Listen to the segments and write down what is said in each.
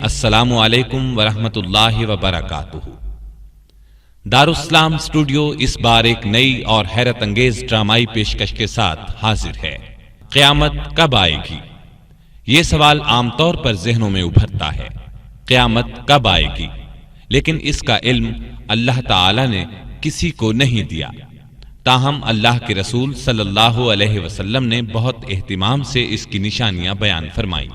السلام علیکم ورحمۃ اللہ وبرکاتہ۔ دارالاسلام اسٹوڈیو اس بار ایک نئی اور حیرت انگیز ڈرامائی پیشکش کے ساتھ حاضر ہے۔ قیامت کب آئے گی؟ یہ سوال عام طور پر ذہنوں میں ابھرتا ہے، قیامت کب آئے گی؟ لیکن اس کا علم اللہ تعالی نے کسی کو نہیں دیا۔ تاہم اللہ کے رسول صلی اللہ علیہ وسلم نے بہت اہتمام سے اس کی نشانیاں بیان فرمائیں۔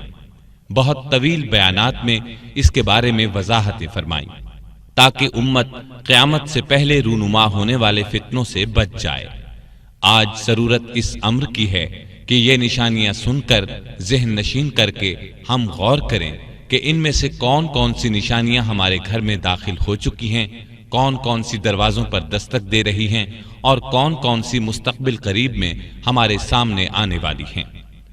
بہت طویل بیانات میں اس کے بارے میں وضاحتیں فرمائیں تاکہ امت قیامت سے پہلے رونما ہونے والے فتنوں سے بچ جائے۔ آج ضرورت اس امر کی ہے کہ یہ نشانیاں سن کر ذہن نشین کر کے ہم غور کریں کہ ان میں سے کون کون سی نشانیاں ہمارے گھر میں داخل ہو چکی ہیں، کون کون سی دروازوں پر دستک دے رہی ہیں اور کون کون سی مستقبل قریب میں ہمارے سامنے آنے والی ہیں،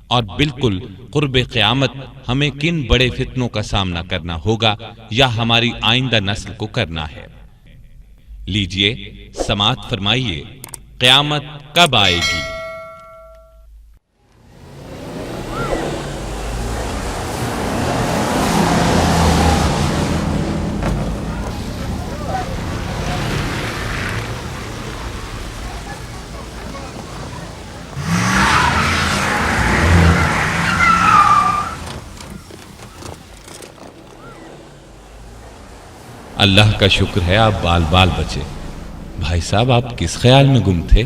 اور بالکل قرب قیامت ہمیں کن بڑے فتنوں کا سامنا کرنا ہوگا یا ہماری آئندہ نسل کو کرنا ہے۔ لیجئے سماعت فرمائیے، قیامت کب آئے گی؟ اللہ کا شکر ہے آپ بال بال بچے۔ بھائی صاحب آپ کس خیال میں گم تھے؟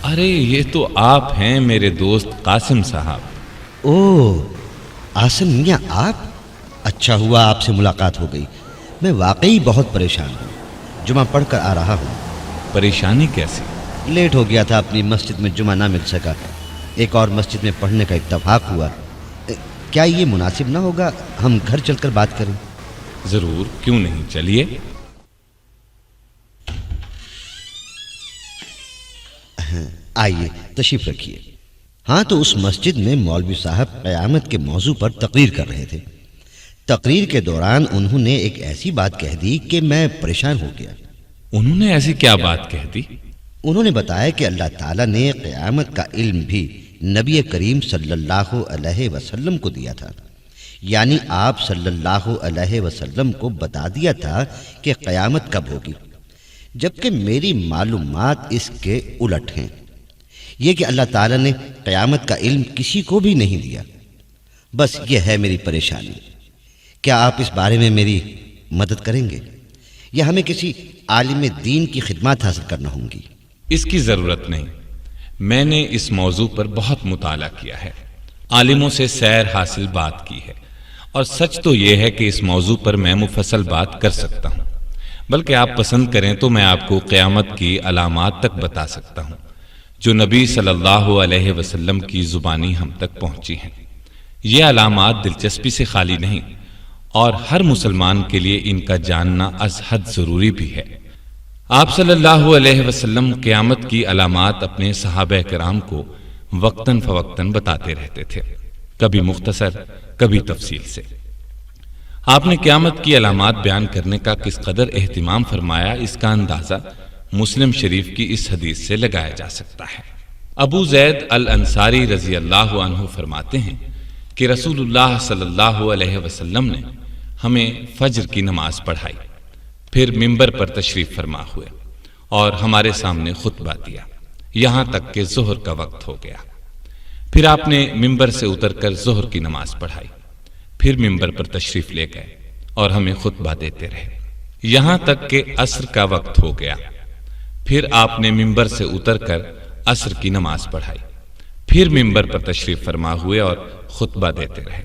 ارے یہ تو آپ ہیں میرے دوست قاسم صاحب۔ اوہ عاصم میاں آپ؟ اچھا ہوا آپ سے ملاقات ہو گئی۔ میں واقعی بہت پریشان ہوں، جمعہ پڑھ کر آ رہا ہوں۔ پریشانی کیسی؟ لیٹ ہو گیا تھا، اپنی مسجد میں جمعہ نہ مل سکا، ایک اور مسجد میں پڑھنے کا اتفاق ہوا۔ کیا یہ مناسب نہ ہوگا ہم گھر چل کر بات کریں؟ ضرور، کیوں نہیں، چلیے۔ آئیے تشریف رکھیے۔ ہاں تو اس مسجد میں مولوی صاحب قیامت کے موضوع پر تقریر کر رہے تھے۔ تقریر کے دوران انہوں نے ایک ایسی بات کہہ دی کہ میں پریشان ہو گیا۔ انہوں نے ایسی کیا بات کہہ دی؟ انہوں نے بتایا کہ اللہ تعالیٰ نے قیامت کا علم بھی نبی کریم صلی اللہ علیہ وسلم کو دیا تھا، یعنی آپ صلی اللہ علیہ وسلم کو بتا دیا تھا کہ قیامت کب ہوگی، جبکہ میری معلومات اس کے الٹ ہیں، یہ کہ اللہ تعالیٰ نے قیامت کا علم کسی کو بھی نہیں دیا۔ بس یہ ہے میری پریشانی۔ کیا آپ اس بارے میں میری مدد کریں گے یا ہمیں کسی عالم دین کی خدمات حاصل کرنا ہوں گی؟ اس کی ضرورت نہیں، میں نے اس موضوع پر بہت مطالعہ کیا ہے، عالموں سے سیر حاصل بات کی ہے، اور سچ تو یہ ہے کہ اس موضوع پر میں مفصل بات کر سکتا ہوں، بلکہ آپ پسند کریں تو میں آپ کو قیامت کی علامات تک بتا سکتا ہوں جو نبی صلی اللہ علیہ وسلم کی زبانی ہم تک پہنچی ہیں۔ یہ علامات دلچسپی سے خالی نہیں، اور ہر مسلمان کے لیے ان کا جاننا از حد ضروری بھی ہے۔ آپ صلی اللہ علیہ وسلم قیامت کی علامات اپنے صحابہ کرام کو وقتاً فوقتاً بتاتے رہتے تھے، کبھی مختصر کبھی تفصیل سے۔ آپ نے قیامت کی علامات بیان کرنے کا کس قدر اہتمام فرمایا، اس کا اندازہ مسلم شریف کی اس حدیث سے لگایا جا سکتا ہے۔ ابو زید الانصاری رضی اللہ عنہ فرماتے ہیں کہ رسول اللہ صلی اللہ علیہ وسلم نے ہمیں فجر کی نماز پڑھائی، پھر ممبر پر تشریف فرما ہوئے اور ہمارے سامنے خطبہ دیا یہاں تک کہ ظہر کا وقت ہو گیا۔ پھر آپ نے ممبر سے اتر کر ظہر کی نماز پڑھائی، پھر ممبر پر تشریف لے گئے اور ہمیں خطبہ دیتے رہے یہاں تک کہ عصر کا وقت ہو گیا۔ پھر آپ نے ممبر سے اتر کر عصر کی نماز پڑھائی، پھر ممبر پر تشریف فرما ہوئے اور خطبہ دیتے رہے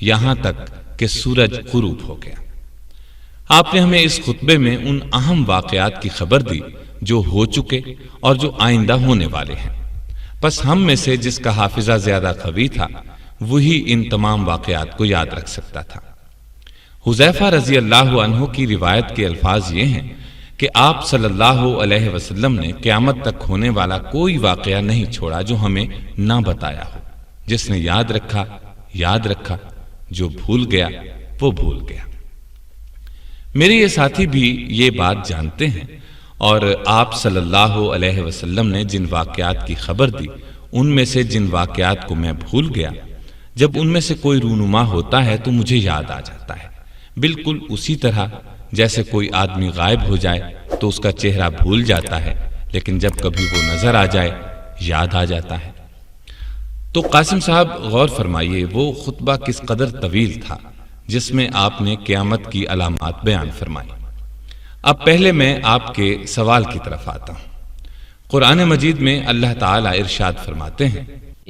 یہاں تک کہ سورج غروب ہو گیا۔ آپ نے ہمیں اس خطبے میں ان اہم واقعات کی خبر دی جو ہو چکے اور جو آئندہ ہونے والے ہیں، بس ہم میں سے جس کا حافظہ زیادہ قوی تھا وہی ان تمام واقعات کو یاد رکھ سکتا تھا۔ حذیفہ رضی اللہ عنہ کی روایت کے الفاظ یہ ہیں کہ آپ صلی اللہ علیہ وسلم نے قیامت تک ہونے والا کوئی واقعہ نہیں چھوڑا جو ہمیں نہ بتایا ہو۔ جس نے یاد رکھا یاد رکھا، جو بھول گیا وہ بھول گیا۔ میرے یہ ساتھی بھی یہ بات جانتے ہیں، اور آپ صلی اللہ علیہ وسلم نے جن واقعات کی خبر دی ان میں سے جن واقعات کو میں بھول گیا جب ان میں سے کوئی رونما ہوتا ہے تو مجھے یاد آ جاتا ہے، بالکل اسی طرح جیسے کوئی آدمی غائب ہو جائے تو اس کا چہرہ بھول جاتا ہے، لیکن جب کبھی وہ نظر آ جائے یاد آ جاتا ہے۔ تو قاسم صاحب غور فرمائیے وہ خطبہ کس قدر طویل تھا جس میں آپ نے قیامت کی علامات بیان فرمائی۔ اب پہلے میں آپ کے سوال کی طرف آتا ہوں۔ قرآن مجید میں اللہ تعالیٰ ارشاد فرماتے ہیں،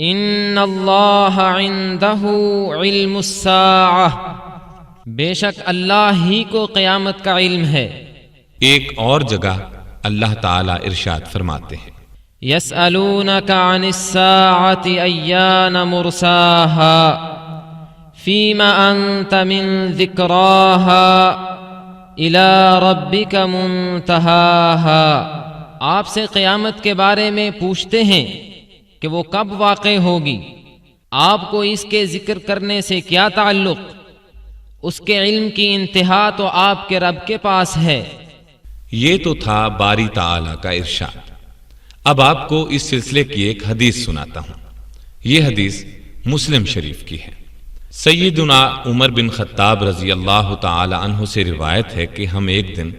ان اللہ عنده علم الساعہ، بے شک اللہ ہی کو قیامت کا علم ہے۔ ایک اور جگہ اللہ تعالیٰ ارشاد فرماتے ہیں، یسألونک عن الساعة ایان مرساها فیم انت من ذکراها الی ربک منتہاها۔ آپ سے قیامت کے بارے میں پوچھتے ہیں کہ وہ کب واقع ہوگی، آپ کو اس کے ذکر کرنے سے کیا تعلق؟ اس کے علم کی انتہا تو آپ کے رب کے پاس ہے۔ یہ تو تھا باری تعالیٰ کا ارشاد۔ اب آپ کو اس سلسلے کی ایک حدیث سناتا ہوں۔ یہ حدیث مسلم شریف کی ہے۔ سیدنا عمر بن خطاب رضی اللہ تعالی عنہ سے روایت ہے کہ ہم ایک دن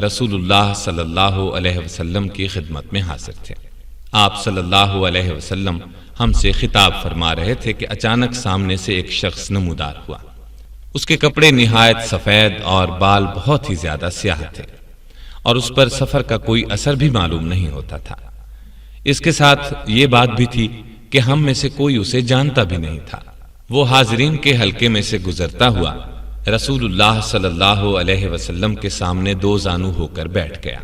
رسول اللہ صلی اللہ علیہ وسلم کی خدمت میں حاضر تھے۔ آپ صلی اللہ علیہ وسلم ہم سے خطاب فرما رہے تھے کہ اچانک سامنے سے ایک شخص نمودار ہوا۔ اس کے کپڑے نہایت سفید اور بال بہت ہی زیادہ سیاہ تھے، اور اس پر سفر کا کوئی اثر بھی معلوم نہیں ہوتا تھا۔ اس کے ساتھ یہ بات بھی تھی کہ ہم میں سے کوئی اسے جانتا بھی نہیں تھا۔ وہ حاضرین کے حلقے میں سے گزرتا ہوا رسول اللہ صلی اللہ علیہ وسلم کے سامنے دو زانو ہو کر بیٹھ گیا۔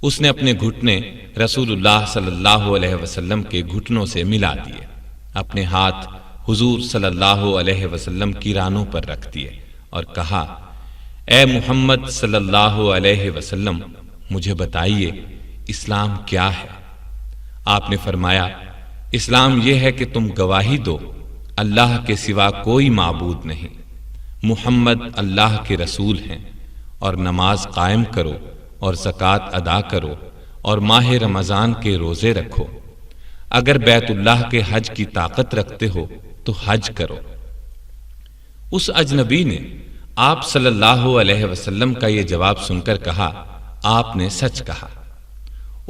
اس نے اپنے گھٹنے رسول اللہ صلی اللہ علیہ وسلم کے گھٹنوں سے ملا دیے، اپنے ہاتھ حضور صلی اللہ علیہ وسلم کی رانوں پر رکھ دیے اور کہا، اے محمد صلی اللہ علیہ وسلم، مجھے بتائیے اسلام کیا ہے؟ آپ نے فرمایا، اسلام یہ ہے کہ تم گواہی دو اللہ کے سوا کوئی معبود نہیں، محمد اللہ کے رسول ہیں، اور نماز قائم کرو اور زکوٰۃ ادا کرو اور ماہ رمضان کے روزے رکھو، اگر بیت اللہ کے حج کی طاقت رکھتے ہو تو حج کرو۔ اس اجنبی نے آپ صلی اللہ علیہ وسلم کا یہ جواب سن کر کہا، آپ نے سچ کہا۔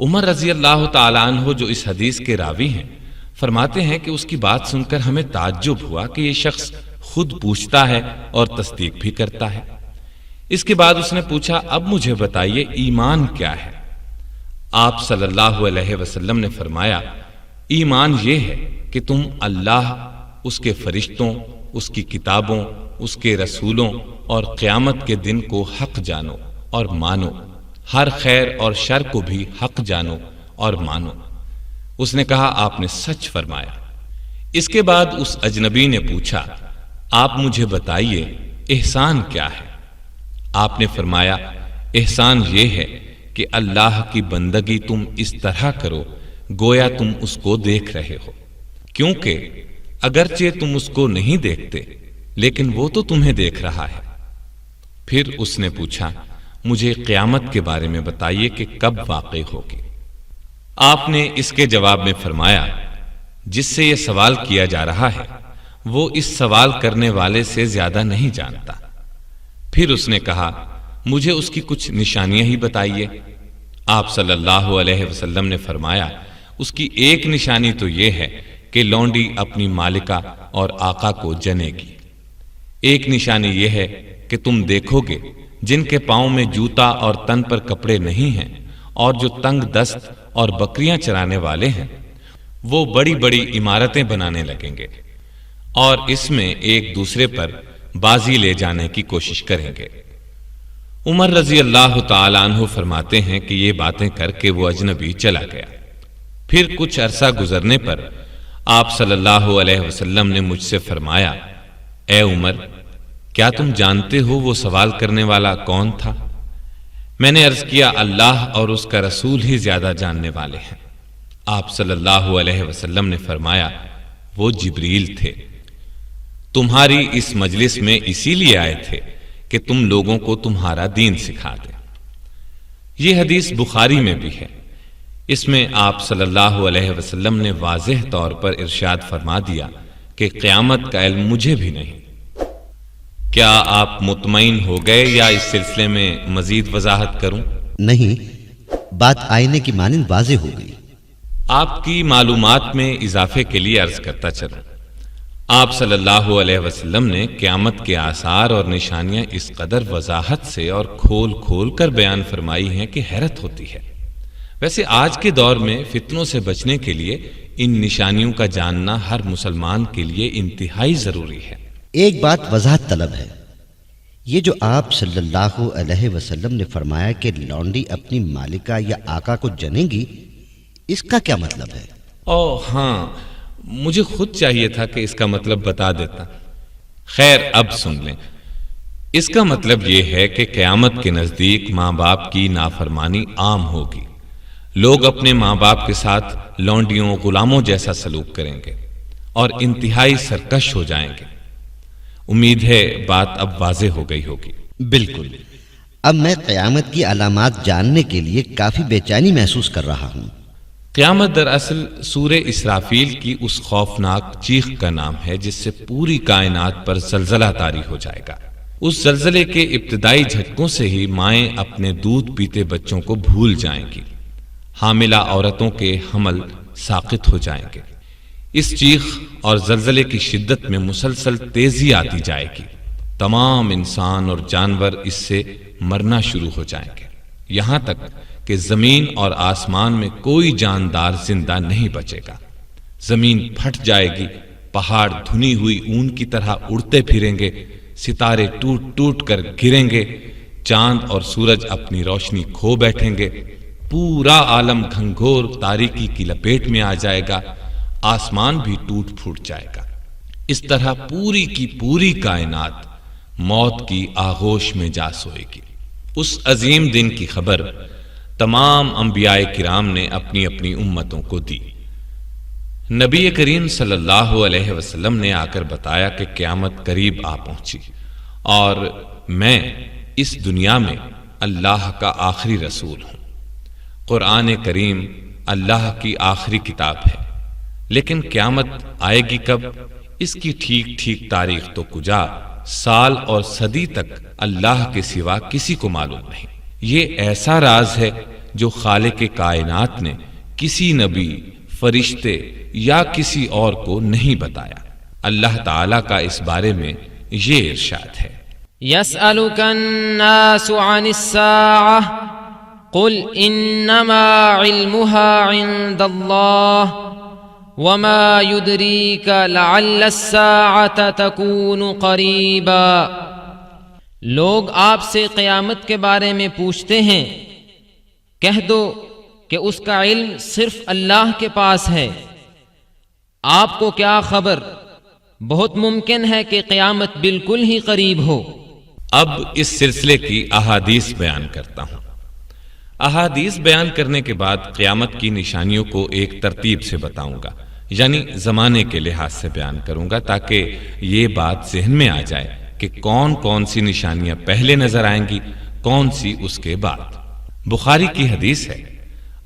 عمر رضی اللہ تعالیٰ عنہ جو اس حدیث کے راوی ہیں فرماتے ہیں کہ اس کی بات سن کر ہمیں تعجب ہوا کہ یہ شخص خود پوچھتا ہے اور تصدیق بھی کرتا ہے۔ اس کے بعد اس نے پوچھا، اب مجھے بتائیے ایمان کیا ہے؟ آپ صلی اللہ علیہ وسلم نے فرمایا، ایمان یہ ہے کہ تم اللہ، اس کے فرشتوں، اس کی کتابوں، اس کے رسولوں اور قیامت کے دن کو حق جانو اور مانو، ہر خیر اور شر کو بھی حق جانو اور مانو۔ اس نے کہا، آپ نے سچ فرمایا۔ اس کے بعد اس اجنبی نے پوچھا، آپ مجھے بتائیے احسان کیا ہے؟ آپ نے فرمایا، احسان یہ ہے کہ اللہ کی بندگی تم اس طرح کرو گویا تم اس کو دیکھ رہے ہو، کیونکہ اگرچہ تم اس کو نہیں دیکھتے لیکن وہ تو تمہیں دیکھ رہا ہے۔ پھر اس نے پوچھا، مجھے قیامت کے بارے میں بتائیے کہ کب واقع ہوگی؟ آپ نے اس کے جواب میں فرمایا، جس سے یہ سوال کیا جا رہا ہے وہ اس سوال کرنے والے سے زیادہ نہیں جانتا۔ پھر اس نے کہا، مجھے اس کی کچھ نشانیاں ہی بتائیے۔ آپ صلی اللہ علیہ وسلم نے فرمایا، اس کی ایک نشانی تو یہ ہے کہ لونڈی اپنی مالکہ اور آقا کو جنے گی۔ ایک نشانی یہ ہے کہ تم دیکھو گے جن کے پاؤں میں جوتا اور تن پر کپڑے نہیں ہیں اور جو تنگ دست اور بکریاں چرانے والے ہیں، وہ بڑی بڑی عمارتیں بنانے لگیں گے اور اس میں ایک دوسرے پر بازی لے جانے کی کوشش کریں گے۔ عمر رضی اللہ تعالی عنہ فرماتے ہیں کہ یہ باتیں کر کے وہ اجنبی چلا گیا۔ پھر کچھ عرصہ گزرنے پر آپ صلی اللہ علیہ وسلم نے مجھ سے فرمایا، اے عمر، کیا تم جانتے ہو وہ سوال کرنے والا کون تھا؟ میں نے عرض کیا، اللہ اور اس کا رسول ہی زیادہ جاننے والے ہیں۔ آپ صلی اللہ علیہ وسلم نے فرمایا، وہ جبریل تھے، تمہاری اس مجلس میں اسی لیے آئے تھے کہ تم لوگوں کو تمہارا دین سکھا دیں۔ یہ حدیث بخاری میں بھی ہے۔ اس میں آپ صلی اللہ علیہ وسلم نے واضح طور پر ارشاد فرما دیا کہ قیامت کا علم مجھے بھی نہیں۔ کیا آپ مطمئن ہو گئے یا اس سلسلے میں مزید وضاحت کروں؟ نہیں، بات آئینے کی مانند واضح ہو گئی۔ آپ کی معلومات میں اضافے کے لیے عرض کرتا چلوں، آپ صلی اللہ علیہ وسلم نے قیامت کے آثار اور نشانیاں اس قدر وضاحت سے اور کھول کھول کر بیان فرمائی ہیں کہ حیرت ہوتی ہے۔ ویسے آج کے دور میں فتنوں سے بچنے کے لیے ان نشانیوں کا جاننا ہر مسلمان کے لیے انتہائی ضروری ہے۔ ایک بات وضاحت طلب ہے، یہ جو آپ صلی اللہ علیہ وسلم نے فرمایا کہ لونڈی اپنی مالکہ یا آقا کو جنے گی، اس کا کیا مطلب ہے؟ ہاں، مجھے خود چاہیے تھا کہ اس کا مطلب بتا دیتا۔ خیر، اب سن لیں۔ اس کا مطلب یہ ہے کہ قیامت کے نزدیک ماں باپ کی نافرمانی عام ہوگی۔ لوگ اپنے ماں باپ کے ساتھ لونڈیوں غلاموں جیسا سلوک کریں گے اور انتہائی سرکش ہو جائیں گے۔ امید ہے بات اب واضح ہو گئی ہوگی۔ بالکل، اب میں قیامت کی علامات جاننے کے لیے کافی بے چینی محسوس کر رہا ہوں۔ قیامت دراصل سورہ اسرافیل کی اس خوفناک چیخ کا نام ہے جس سے پوری کائنات پر زلزلہ طاری ہو جائے گا۔ اس زلزلے کے ابتدائی جھٹکوں سے ہی مائیں اپنے دودھ پیتے بچوں کو بھول جائیں گی، حاملہ عورتوں کے حمل ساقط ہو جائیں گے۔ اس چیخ اور زلزلے کی شدت میں مسلسل تیزی آتی جائے گی، تمام انسان اور جانور اس سے مرنا شروع ہو جائیں گے، یہاں تک کہ زمین اور آسمان میں کوئی جاندار زندہ نہیں بچے گا۔ زمین پھٹ جائے گی، پہاڑ دھنی ہوئی اون کی طرح اڑتے پھریں گے، ستارے ٹوٹ ٹوٹ کر گریں گے، چاند اور سورج اپنی روشنی کھو بیٹھیں گے، پورا عالم گھنگھور تاریکی کی لپیٹ میں آ جائے گا، آسمان بھی ٹوٹ پھوٹ جائے گا۔ اس طرح پوری کی پوری کائنات موت کی آغوش میں جا سوئے گی۔ اس عظیم دن کی خبر تمام انبیاء کرام نے اپنی اپنی امتوں کو دی۔ نبی کریم صلی اللہ علیہ وسلم نے آ کر بتایا کہ قیامت قریب آ پہنچی اور میں اس دنیا میں اللہ کا آخری رسول ہوں۔ قرآن کریم اللہ کی آخری کتاب ہے، لیکن قیامت آئے گی کب، اس کی ٹھیک ٹھیک تاریخ تو کجا، سال اور صدی تک اللہ کے سوا کسی کو معلوم نہیں۔ یہ ایسا راز ہے جو خالق کائنات نے کسی نبی، فرشتے یا کسی اور کو نہیں بتایا۔ اللہ تعالیٰ کا اس بارے میں یہ ارشاد ہے، يسألك الناس عن الساعة قل إنما علمها عند الله وما يدريك لعل الساعة تكون قريبا۔ لوگ آپ سے قیامت کے بارے میں پوچھتے ہیں، کہہ دو کہ اس کا علم صرف اللہ کے پاس ہے، آپ کو کیا خبر، بہت ممکن ہے کہ قیامت بالکل ہی قریب ہو۔ اب اس سلسلے کی احادیث بیان کرتا ہوں۔ احادیث بیان کرنے کے بعد قیامت کی نشانیوں کو ایک ترتیب سے بتاؤں گا، یعنی زمانے کے لحاظ سے بیان کروں گا تاکہ یہ بات ذہن میں آ جائے کہ کون کون سی نشانیاں پہلے نظر آئیں گی، کون سی اس کے بعد۔ بخاری کی حدیث ہے،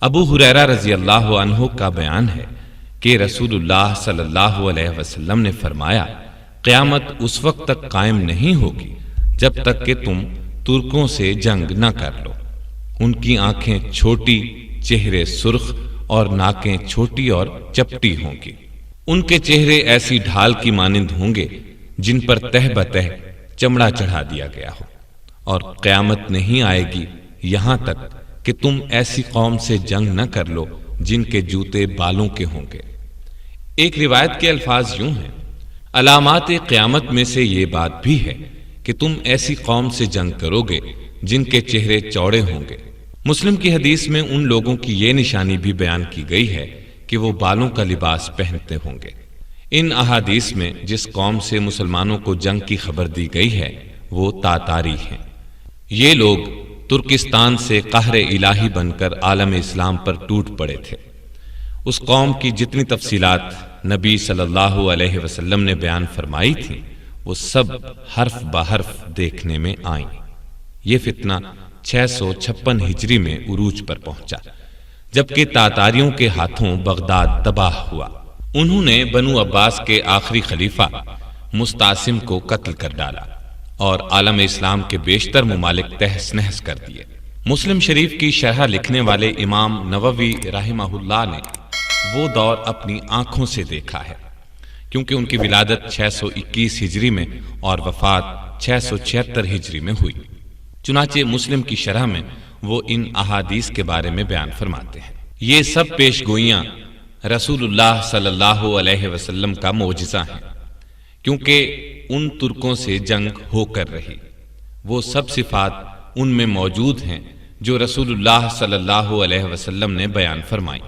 ابو ہریرہ رضی اللہ عنہ کا بیان ہے کہ رسول اللہ صلی اللہ علیہ وسلم نے فرمایا، قیامت اس وقت تک قائم نہیں ہوگی جب تک کہ تم ترکوں سے جنگ نہ کر لو۔ ان کی آنکھیں چھوٹی، چہرے سرخ اور ناکیں چھوٹی اور چپٹی ہوں گی۔ ان کے چہرے ایسی ڈھال کی مانند ہوں گے جن پر تہ بتہ چمڑا چڑھا دیا گیا ہو، اور قیامت نہیں آئے گی یہاں تک کہ تم ایسی قوم سے جنگ نہ کر لو جن کے جوتے بالوں کے ہوں گے۔ ایک روایت کے الفاظ یوں ہیں، علامات قیامت میں سے یہ بات بھی ہے کہ تم ایسی قوم سے جنگ کرو گے جن کے چہرے چوڑے ہوں گے۔ مسلم کی حدیث میں ان لوگوں کی یہ نشانی بھی بیان کی گئی ہے کہ وہ بالوں کا لباس پہنتے ہوں گے۔ ان احادیث میں جس قوم سے مسلمانوں کو جنگ کی خبر دی گئی ہے وہ تاتاری ہیں۔ یہ لوگ ترکستان سے قہر الہی بن کر عالم اسلام پر ٹوٹ پڑے تھے۔ اس قوم کی جتنی تفصیلات نبی صلی اللہ علیہ وسلم نے بیان فرمائی تھی وہ سب حرف بحرف دیکھنے میں آئیں۔ یہ فتنہ 656 ہجری میں عروج پر پہنچا، جبکہ تاتاریوں کے ہاتھوں بغداد تباہ ہوا۔ انہوں نے بنو عباس کے آخری خلیفہ مستعصم کو قتل کر ڈالا اور عالم اسلام کے بیشتر ممالک تہس نہس کر دیے۔ مسلم شریف کی شرح لکھنے والے امام نووی رحمہ اللہ نے وہ دور اپنی آنکھوں سے دیکھا ہے، کیونکہ ان کی ولادت 621 ہجری میں اور وفات 676 ہجری میں ہوئی۔ چنانچہ مسلم کی شرح میں وہ ان احادیث کے بارے میں بیان فرماتے ہیں۔ یہ سب پیش گوئیاں رسول اللہ صلی اللہ علیہ وسلم کا معجزہ ہیں، کیونکہ ان ترکوں سے جنگ ہو کر رہی۔ وہ سب صفات ان میں موجود ہیں جو رسول اللہ صلی اللہ علیہ وسلم نے بیان فرمائی۔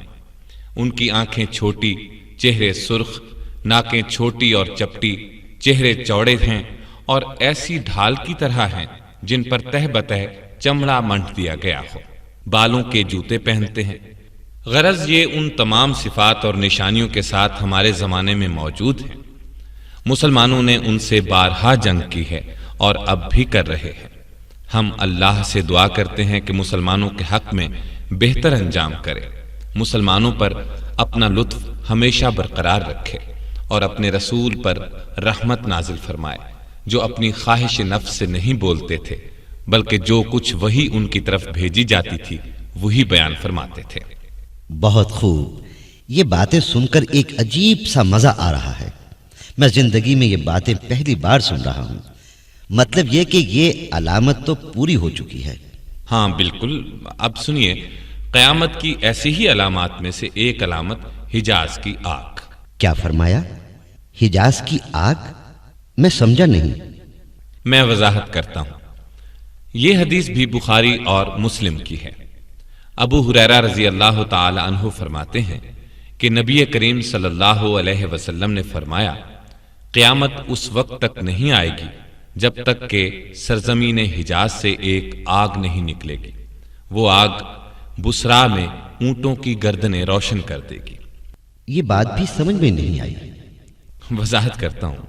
ان کی آنکھیں چھوٹی، چہرے سرخ، ناکیں چھوٹی اور چپٹی، چہرے چوڑے ہیں اور ایسی ڈھال کی طرح ہیں جن پر تہ بتہ چمڑا منڈ دیا گیا ہو۔ بالوں کے جوتے پہنتے ہیں۔ غرض یہ ان تمام صفات اور نشانیوں کے ساتھ ہمارے زمانے میں موجود ہیں۔ مسلمانوں نے ان سے بارہا جنگ کی ہے اور اب بھی کر رہے ہیں۔ ہم اللہ سے دعا کرتے ہیں کہ مسلمانوں کے حق میں بہتر انجام کرے، مسلمانوں پر اپنا لطف ہمیشہ برقرار رکھے اور اپنے رسول پر رحمت نازل فرمائے، جو اپنی خواہش نفس سے نہیں بولتے تھے بلکہ جو کچھ وہی ان کی طرف بھیجی جاتی تھی وہی بیان فرماتے تھے۔ بہت خوب، یہ باتیں سن کر ایک عجیب سا مزہ آ رہا ہے۔ میں زندگی میں یہ باتیں پہلی بار سن رہا ہوں۔ مطلب یہ کہ یہ علامت تو پوری ہو چکی ہے۔ ہاں بالکل۔ اب سنیے، قیامت کی ایسی ہی علامات میں سے ایک علامت حجاز کی آگ۔ کیا فرمایا؟ حجاز کی آگ؟ میں سمجھا نہیں۔ میں وضاحت کرتا ہوں۔ یہ حدیث بھی بخاری اور مسلم کی ہے۔ ابو ہریرہ رضی اللہ تعالی عنہ فرماتے ہیں کہ نبی کریم صلی اللہ علیہ وسلم نے فرمایا، قیامت اس وقت تک نہیں آئے گی جب تک کہ سرزمین حجاز سے ایک آگ نہیں نکلے گی۔ وہ آگ بسرا میں اونٹوں کی گردنیں روشن کر دے گی۔ یہ بات بھی سمجھ میں نہیں آئی۔ وضاحت کرتا ہوں۔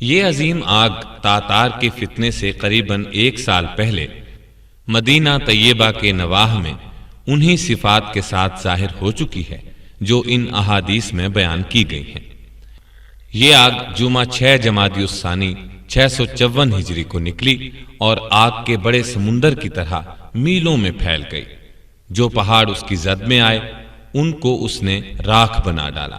یہ عظیم آگ تاتار کے فتنے سے قریباً 1 سال پہلے مدینہ طیبہ کے نواح میں انہی صفات کے ساتھ ظاہر ہو چکی ہے جو ان احادیث میں بیان کی گئی ہیں۔ یہ آگ جمعہ 6 جمادی الثانی 654 ہجری کو نکلی اور آگ کے بڑے سمندر کی طرح میلوں میں پھیل گئی۔ جو پہاڑ اس کی زد میں آئے ان کو اس نے راکھ بنا ڈالا۔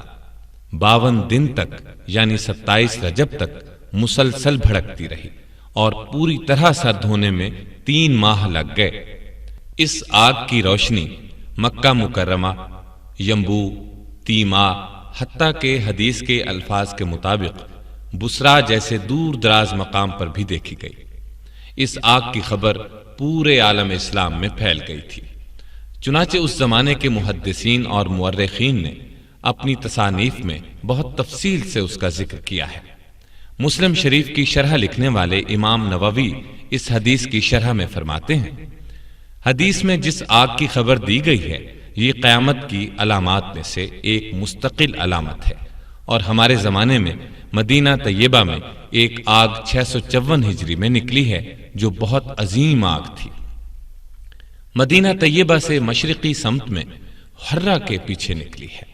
52 دن تک یعنی 27 رجب تک مسلسل بھڑکتی رہی اور پوری طرح سرد ہونے میں 3 ماہ لگ گئے۔ اس آگ کی روشنی مکہ مکرمہ، یمبو، تیما، حتیٰ کہ حدیث کے الفاظ کے مطابق بسرا جیسے دور دراز مقام پر بھی دیکھی گئی۔ اس آگ کی خبر پورے عالم اسلام میں پھیل گئی تھی۔ چنانچہ اس زمانے کے محدثین اور مورخین نے اپنی تصانیف میں بہت تفصیل سے اس کا ذکر کیا ہے۔ مسلم شریف کی شرح لکھنے والے امام نووی اس حدیث کی شرح میں فرماتے ہیں، حدیث میں جس آگ کی خبر دی گئی ہے یہ قیامت کی علامات میں سے ایک مستقل علامت ہے، اور ہمارے زمانے میں مدینہ طیبہ میں ایک آگ 654 ہجری میں نکلی ہے جو بہت عظیم آگ تھی۔ مدینہ طیبہ سے مشرقی سمت میں حرہ کے پیچھے نکلی ہے۔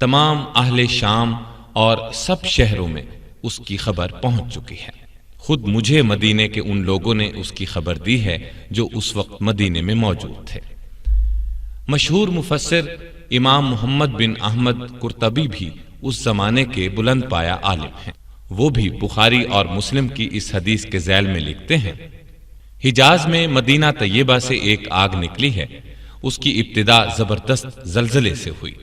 تمام اہل شام اور سب شہروں میں اس کی خبر پہنچ چکی ہے۔ خود مجھے مدینے کے ان لوگوں نے اس کی خبر دی ہے جو اس وقت مدینے میں موجود تھے۔ مشہور مفسر امام محمد بن احمد قرطبی بھی اس زمانے کے بلند پایہ عالم ہیں۔ وہ بھی بخاری اور مسلم کی اس حدیث کے ذیل میں لکھتے ہیں، حجاز میں مدینہ طیبہ سے ایک آگ نکلی ہے۔ اس کی ابتدا زبردست زلزلے سے ہوئی۔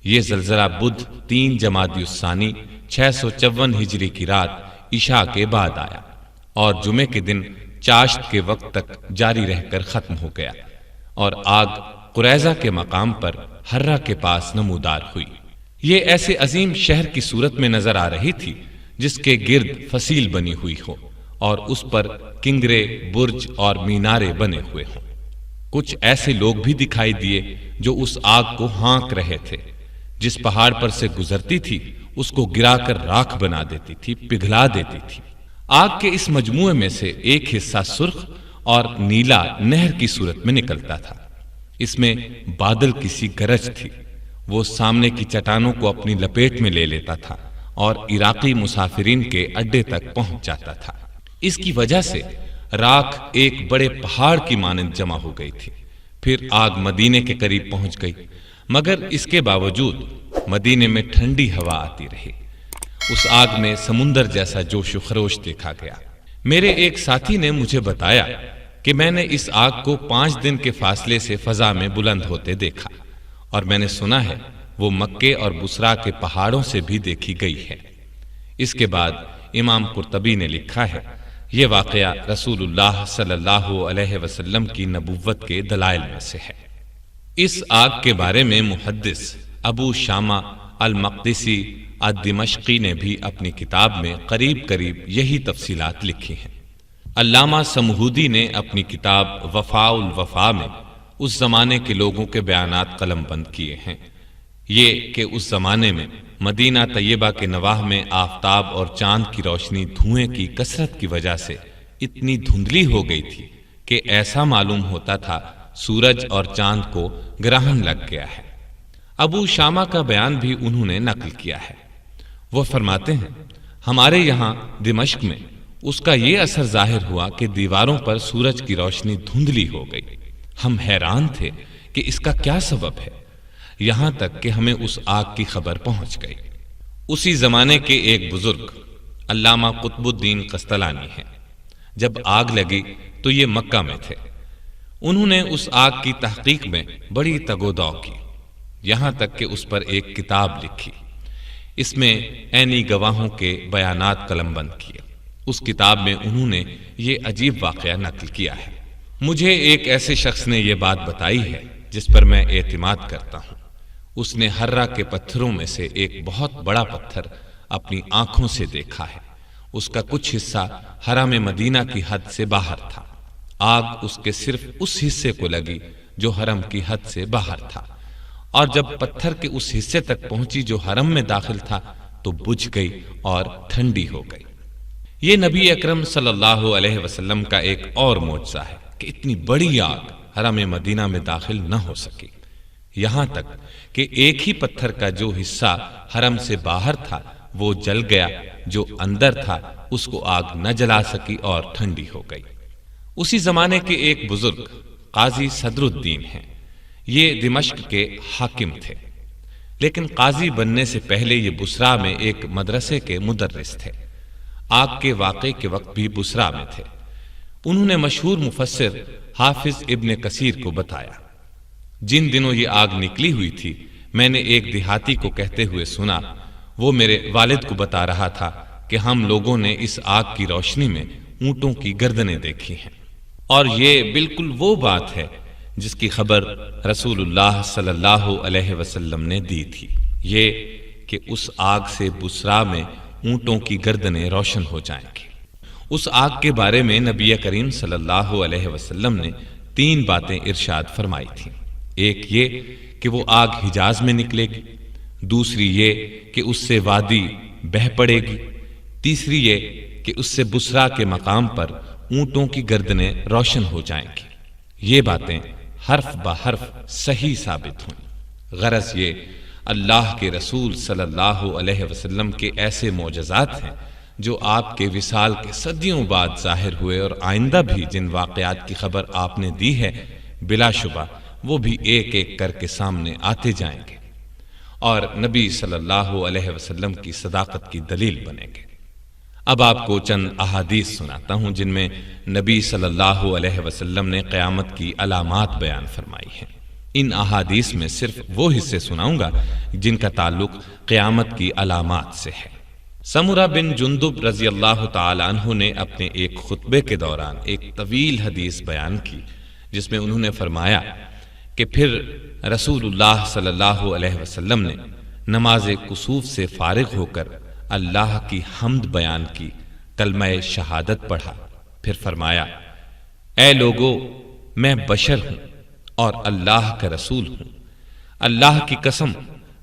یہ زلزلہ بدھ 3 جمادی الثانی 654 ہجری کی رات عشاء کے بعد آیا اور جمعے کے دن چاشت کے وقت تک جاری رہ کر ختم ہو گیا، اور آگ قریظہ کے مقام پر حرہ کے پاس نمودار ہوئی۔ یہ ایسے عظیم شہر کی صورت میں نظر آ رہی تھی جس کے گرد فصیل بنی ہوئی ہو اور اس پر کنگرے، برج اور مینارے بنے ہوئے ہوں۔ کچھ ایسے لوگ بھی دکھائی دیے جو اس آگ کو ہانک رہے تھے۔ جس پہاڑ پر سے گزرتی تھی اس کو گرا کر راکھ بنا دیتی تھی، پگھلا دیتی تھی۔ آگ کے اس مجموعے میں سے ایک حصہ سرخ اور نیلا نہر کی صورت میں نکلتا تھا۔ اس میں بادل کی سی گرج تھی۔ وہ سامنے کی چٹانوں کو اپنی لپیٹ میں لے لیتا تھا اور عراقی مسافرین کے اڈے تک پہنچ جاتا تھا۔ اس کی وجہ سے راکھ ایک بڑے پہاڑ کی مانند جمع ہو گئی تھی۔ پھر آگ مدینے کے قریب پہنچ گئی، مگر اس کے باوجود مدینے میں ٹھنڈی ہوا آتی رہی۔ اس آگ میں سمندر جیسا جوش و خروش دیکھا گیا۔ میرے ایک ساتھی نے مجھے بتایا کہ میں نے اس آگ کو 5 دن کے فاصلے سے فضا میں بلند ہوتے دیکھا، اور میں نے سنا ہے وہ مکے اور بصرا کے پہاڑوں سے بھی دیکھی گئی ہے۔ اس کے بعد امام قرطبی نے لکھا ہے، یہ واقعہ رسول اللہ صلی اللہ علیہ وسلم کی نبوت کے دلائل میں سے ہے۔ اس آگ کے بارے میں محدث ابو شامہ المقدسی الدمشقی نے بھی اپنی کتاب میں قریب یہی تفصیلات لکھی ہیں۔ علامہ سمہودی نے اپنی کتاب وفاء الوفا میں اس زمانے کے لوگوں کے بیانات قلم بند کیے ہیں۔ یہ کہ اس زمانے میں مدینہ طیبہ کے نواح میں آفتاب اور چاند کی روشنی دھوئیں کی کثرت کی وجہ سے اتنی دھندلی ہو گئی تھی کہ ایسا معلوم ہوتا تھا سورج اور چاند کو گرہن لگ گیا ہے۔ ابو شامہ کا بیان بھی انہوں نے نقل کیا ہے۔ وہ فرماتے ہیں، ہمارے یہاں دمشق میں اس کا یہ اثر ظاہر ہوا کہ دیواروں پر سورج کی روشنی دھندلی ہو گئی۔ ہم حیران تھے کہ اس کا کیا سبب ہے، یہاں تک کہ ہمیں اس آگ کی خبر پہنچ گئی۔ اسی زمانے کے ایک بزرگ علامہ قطب الدین قسطلانی ہیں۔ جب آگ لگی تو یہ مکہ میں تھے۔ انہوں نے اس آگ کی تحقیق میں بڑی تگ و دو کی، یہاں تک کہ اس پر ایک کتاب لکھی۔ اس میں عینی گواہوں کے بیانات قلم بند کیے۔ اس کتاب میں انہوں نے یہ عجیب واقعہ نقل کیا ہے۔ مجھے ایک ایسے شخص نے یہ بات بتائی ہے جس پر میں اعتماد کرتا ہوں۔ اس نے ہررا کے پتھروں میں سے ایک بہت بڑا پتھر اپنی آنکھوں سے دیکھا ہے۔ اس کا کچھ حصہ حرم مدینہ کی حد سے باہر تھا۔ آگ اس کے صرف اس حصے کو لگی جو حرم کی حد سے باہر تھا، اور جب پتھر کے اس حصے تک پہنچی جو حرم میں داخل تھا تو بجھ گئی اور ٹھنڈی ہو گئی۔ یہ نبی اکرم صلی اللہ علیہ وسلم کا ایک اور معجزہ ہے کہ اتنی بڑی آگ حرم مدینہ میں داخل نہ ہو سکی، یہاں تک کہ ایک ہی پتھر کا جو حصہ حرم سے باہر تھا وہ جل گیا، جو اندر تھا اس کو آگ نہ جلا سکی اور ٹھنڈی ہو گئی۔ اسی زمانے کے ایک بزرگ قاضی صدر الدین ہیں۔ یہ دمشق کے حاکم تھے، لیکن قاضی بننے سے پہلے یہ بصرا میں ایک مدرسے کے مدرس تھے۔ آگ کے واقعے کے وقت بھی بصرا میں تھے۔ انہوں نے مشہور مفسر حافظ ابن کثیر کو بتایا، جن دنوں یہ آگ نکلی ہوئی تھی میں نے ایک دیہاتی کو کہتے ہوئے سنا، وہ میرے والد کو بتا رہا تھا کہ ہم لوگوں نے اس آگ کی روشنی میں اونٹوں کی گردنیں دیکھی ہیں، اور یہ بالکل وہ بات ہے جس کی خبر رسول اللہ صلی اللہ علیہ وسلم نے دی تھی، یہ کہ اس آگ سے بصرا میں اونٹوں کی گردنیں روشن ہو جائیں گی۔ اس آگ کے بارے میں نبی کریم صلی اللہ علیہ وسلم نے 3 باتیں ارشاد فرمائی تھیں۔ ایک یہ کہ وہ آگ حجاز میں نکلے گی، دوسری یہ کہ اس سے وادی بہہ پڑے گی، تیسری یہ کہ اس سے بصرا کے مقام پر اونٹوں کی گردنیں روشن ہو جائیں گی۔ یہ باتیں حرف بہ حرف صحیح ثابت ہوئیں۔ غرض یہ اللہ کے رسول صلی اللہ علیہ وسلم کے ایسے معجزات ہیں جو آپ کے وصال کے صدیوں بعد ظاہر ہوئے، اور آئندہ بھی جن واقعات کی خبر آپ نے دی ہے بلا شبہ وہ بھی ایک ایک کر کے سامنے آتے جائیں گے اور نبی صلی اللہ علیہ وسلم کی صداقت کی دلیل بنیں گے۔ اب آپ کو چند احادیث سناتا ہوں جن میں نبی صلی اللہ علیہ وسلم نے قیامت کی علامات بیان فرمائی ہیں۔ ان احادیث میں صرف وہ حصے سناؤں گا جن کا تعلق قیامت کی علامات سے ہے۔ سمرہ بن جندب رضی اللہ تعالی عنہ نے اپنے ایک خطبے کے دوران ایک طویل حدیث بیان کی، جس میں انہوں نے فرمایا کہ پھر رسول اللہ صلی اللہ علیہ وسلم نے نماز کسوف سے فارغ ہو کر اللہ کی حمد بیان کی، کلمہ شہادت پڑھا، پھر فرمایا، اے لوگو، میں بشر ہوں اور اللہ کا رسول ہوں۔ اللہ کی قسم،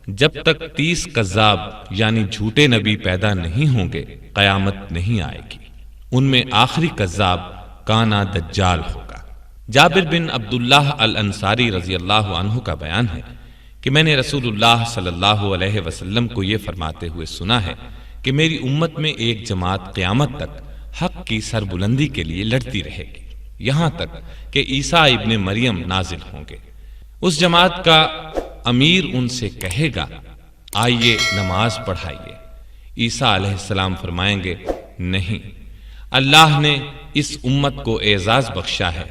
جب تک 30 کذاب یعنی جھوٹے نبی پیدا نہیں ہوں گے قیامت نہیں آئے گی۔ ان میں آخری کذاب کانا دجال ہوگا۔ جابر بن عبداللہ الانصاری رضی اللہ عنہ کا بیان ہے کہ میں نے رسول اللہ صلی اللہ علیہ وسلم کو یہ فرماتے ہوئے سنا ہے کہ میری امت میں ایک جماعت قیامت تک حق کی سربلندی کے لیے لڑتی رہے گی، یہاں تک کہ عیسیٰ ابن مریم نازل ہوں گے۔ اس جماعت کا امیر ان سے کہے گا آئیے نماز پڑھائیے۔ عیسیٰ علیہ السلام فرمائیں گے نہیں، اللہ نے اس امت کو اعزاز بخشا ہے،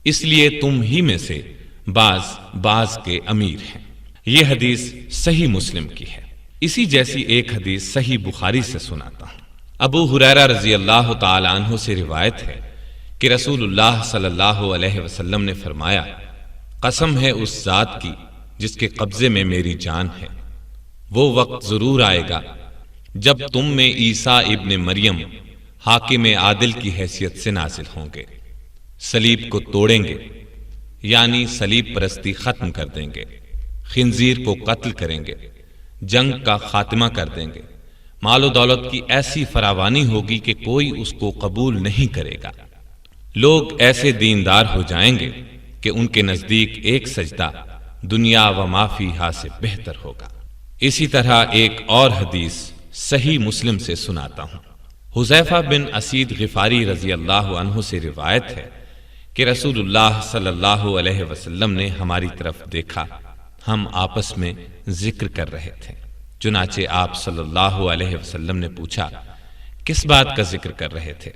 اس لیے تم ہی میں سے بعض کے امیر ہیں۔ یہ حدیث صحیح مسلم کی ہے۔ اسی جیسی ایک حدیث صحیح بخاری سے سناتا ہوں۔ ابو ہریرہ رضی اللہ تعالی عنہ سے روایت ہے کہ رسول اللہ صلی اللہ علیہ وسلم نے فرمایا، قسم ہے اس ذات کی جس کے قبضے میں میری جان ہے، وہ وقت ضرور آئے گا جب تم میں عیسیٰ ابن مریم حاکم عادل کی حیثیت سے نازل ہوں گے، صلیب کو توڑیں گے یعنی صلیب پرستی ختم کر دیں گے، خنزیر کو قتل کریں گے، جنگ کا خاتمہ کر دیں گے، مال و دولت کی ایسی فراوانی ہوگی کہ کوئی اس کو قبول نہیں کرے گا، لوگ ایسے دیندار ہو جائیں گے کہ ان کے نزدیک ایک سجدہ دنیا و ما فیہا سے بہتر ہوگا۔ اسی طرح ایک اور حدیث صحیح مسلم سے سناتا ہوں۔ حذیفہ بن اسید غفاری رضی اللہ عنہ سے روایت ہے کہ رسول اللہ صلی اللہ علیہ وسلم نے ہماری طرف دیکھا، ہم آپس میں ذکر کر رہے تھے، چنانچہ آپ صلی اللہ علیہ وسلم نے پوچھا کس بات کا ذکر کر رہے تھے؟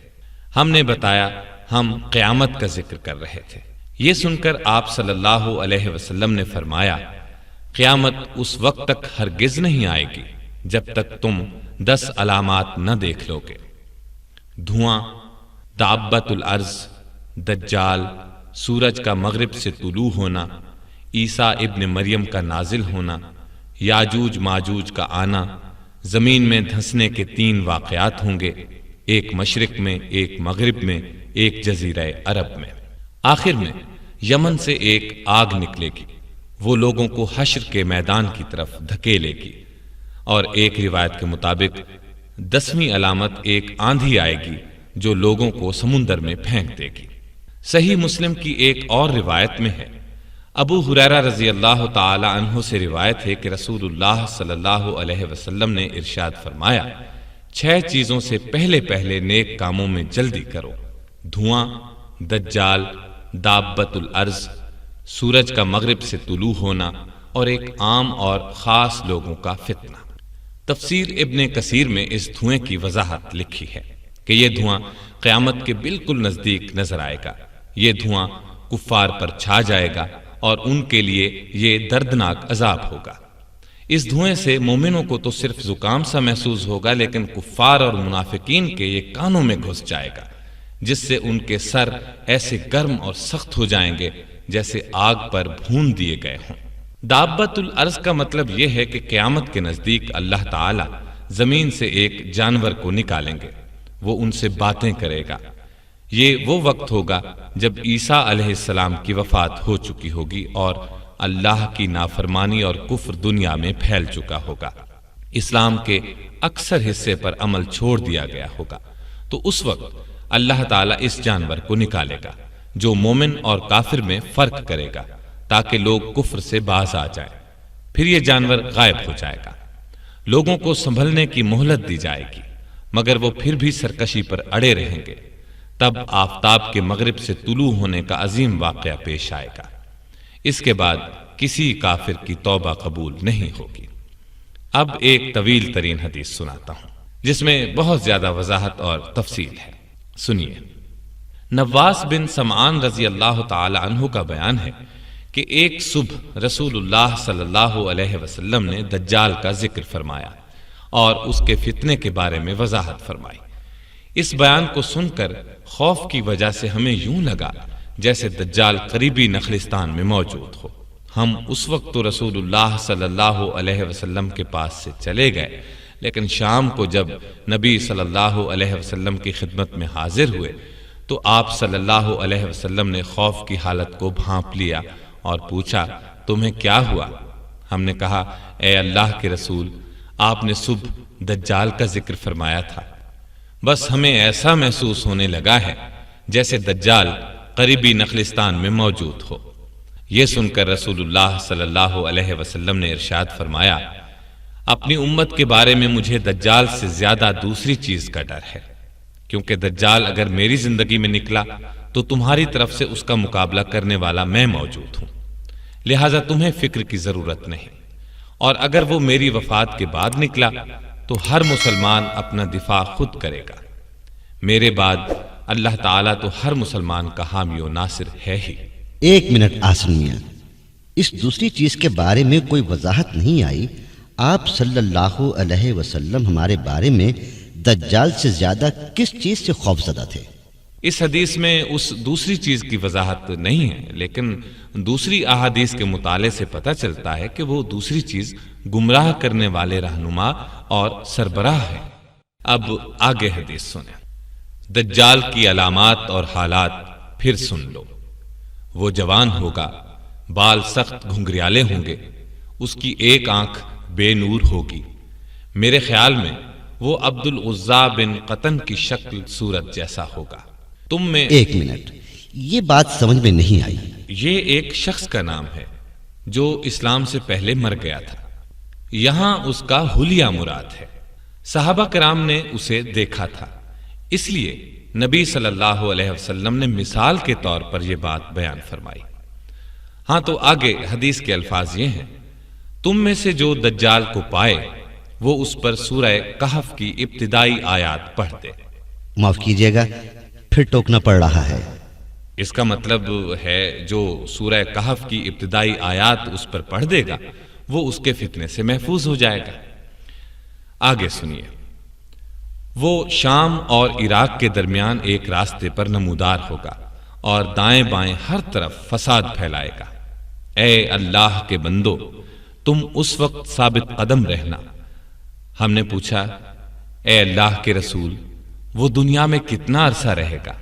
ہم نے بتایا ہم قیامت کا ذکر کر رہے تھے۔ یہ سن کر آپ صلی اللہ علیہ وسلم نے فرمایا، قیامت اس وقت تک ہرگز نہیں آئے گی جب تک تم 10 علامات نہ دیکھ لو گے: دھواں، دابت الارض، دجال، سورج کا مغرب سے طلوع ہونا، عیسیٰ ابن مریم کا نازل ہونا، یاجوج ماجوج کا آنا، زمین میں دھنسنے کے 3 واقعات ہوں گے، ایک مشرق میں، ایک مغرب میں، ایک جزیرہ عرب میں۔ آخر میں یمن سے ایک آگ نکلے گی، وہ لوگوں کو حشر کے میدان کی طرف دھکیلے گی، اور ایک روایت کے مطابق 10ویں علامت ایک آندھی آئے گی جو لوگوں کو سمندر میں پھینک دے گی۔ صحیح مسلم کی ایک اور روایت میں ہے، ابو ہریرہ رضی اللہ تعالی عنہ سے روایت ہے کہ رسول اللہ صلی اللہ علیہ وسلم نے ارشاد فرمایا، 6 چیزوں سے پہلے نیک کاموں میں جلدی کرو: دھواں، دجال، دابت الارض، سورج کا مغرب سے طلوع ہونا، اور ایک عام اور خاص لوگوں کا فتنہ۔ تفسیر ابن کثیر میں اس دھوئیں کی وضاحت لکھی ہے کہ یہ دھواں قیامت کے بالکل نزدیک نظر آئے گا، یہ دھواں کفار پر چھا جائے گا اور ان کے لیے یہ دردناک عذاب ہوگا۔ اس دھوئیں سے مومنوں کو تو صرف زکام سا محسوس ہوگا، لیکن کفار اور منافقین کے یہ کانوں میں گھس جائے گا، جس سے ان کے سر ایسے گرم اور سخت ہو جائیں گے جیسے آگ پر بھون دیے گئے ہوں۔ دابت الارض کا مطلب یہ ہے کہ قیامت کے نزدیک اللہ تعالی زمین سے ایک جانور کو نکالیں گے، وہ ان سے باتیں کرے گا۔ یہ وہ وقت ہوگا جب عیسیٰ علیہ السلام کی وفات ہو چکی ہوگی اور اللہ کی نافرمانی اور کفر دنیا میں پھیل چکا ہوگا، اسلام کے اکثر حصے پر عمل چھوڑ دیا گیا ہوگا، تو اس وقت اللہ تعالیٰ اس جانور کو نکالے گا جو مومن اور کافر میں فرق کرے گا تاکہ لوگ کفر سے باز آ جائیں۔ پھر یہ جانور غائب ہو جائے گا، لوگوں کو سنبھلنے کی مہلت دی جائے گی، مگر وہ پھر بھی سرکشی پر اڑے رہیں گے۔ تب آفتاب کے مغرب سے طلوع ہونے کا عظیم واقعہ پیش آئے گا، اس کے بعد کسی کافر کی توبہ قبول نہیں ہوگی۔ اب ایک طویل ترین حدیث سناتا ہوں جس میں بہت زیادہ وضاحت اور تفصیل ہے، سنیے۔ نواس بن سمعان رضی اللہ تعالی عنہ کا بیان ہے کہ ایک صبح رسول اللہ صلی اللہ علیہ وسلم نے دجال کا ذکر فرمایا اور اس کے فتنے کے بارے میں وضاحت فرمائی۔ اس بیان کو سن کر خوف کی وجہ سے ہمیں یوں لگا جیسے دجال قریبی نخلستان میں موجود ہو۔ ہم اس وقت تو رسول اللہ صلی اللہ علیہ وسلم کے پاس سے چلے گئے، لیکن شام کو جب نبی صلی اللہ علیہ وسلم کی خدمت میں حاضر ہوئے تو آپ صلی اللہ علیہ وسلم نے خوف کی حالت کو بھانپ لیا اور پوچھا، تمہیں کیا ہوا؟ ہم نے کہا، اے اللہ کے رسول، آپ نے صبح دجال کا ذکر فرمایا تھا، بس ہمیں ایسا محسوس ہونے لگا ہے جیسے دجال قریبی نخلستان میں موجود ہو۔ یہ سن کر رسول اللہ صلی اللہ علیہ وسلم نے ارشاد فرمایا، اپنی امت کے بارے میں مجھے دجال سے زیادہ دوسری چیز کا ڈر ہے، کیونکہ دجال اگر میری زندگی میں نکلا تو تمہاری طرف سے اس کا مقابلہ کرنے والا میں موجود ہوں، لہذا تمہیں فکر کی ضرورت نہیں، اور اگر وہ میری وفات کے بعد نکلا تو ہر مسلمان اپنا دفاع خود کرے گا، میرے بعد اللہ تعالیٰ تو ہر مسلمان کا حامی و ناصر ہے ہی۔ 1 منٹ آسن میاں، اس دوسری چیز کے بارے میں کوئی وضاحت نہیں آئی۔ آپ صلی اللہ علیہ وسلم ہمارے بارے میں دجال سے زیادہ کس چیز سے خوفزدہ تھے؟ اس حدیث میں اس دوسری چیز کی وضاحت نہیں ہے، لیکن دوسری احادیث کے مطالعے سے پتہ چلتا ہے کہ وہ دوسری چیز گمراہ کرنے والے رہنما اور سربراہ ہے۔ اب آگے حدیث سنیں۔ دجال کی علامات اور حالات پھر سن لو۔ وہ جوان ہوگا، بال سخت گھنگریالے ہوں گے، اس کی ایک آنکھ بے نور ہوگی، میرے خیال میں وہ عبد العزیٰ بن قطن کی شکل صورت جیسا ہوگا۔ تم میں 1 منٹ، یہ بات سمجھ میں نہیں آئی۔ یہ ایک شخص کا نام ہے جو اسلام سے پہلے مر گیا تھا، یہاں اس کا حلیہ مراد ہے۔ صحابہ کرام نے اسے دیکھا تھا، اس لیے نبی صلی اللہ علیہ وسلم نے مثال کے طور پر یہ بات بیان فرمائی۔ ہاں تو آگے حدیث کے الفاظ یہ ہیں، تم میں سے جو دجال کو پائے وہ اس پر سورہ کہف کی ابتدائی آیات پڑھ دے۔ معاف کیجیے گا، پھر ٹوکنا پڑ رہا ہے۔ اس کا مطلب ہے جو سورہ کہف کی ابتدائی آیات اس پر پڑھ دے گا وہ اس کے فتنے سے محفوظ ہو جائے گا۔ آگے سنیے، وہ شام اور عراق کے درمیان ایک راستے پر نمودار ہوگا اور دائیں بائیں ہر طرف فساد پھیلائے گا۔ اے اللہ کے بندو، تم اس وقت ثابت قدم رہنا۔ ہم نے پوچھا، اے اللہ کے رسول، وہ دنیا میں کتنا عرصہ رہے گا؟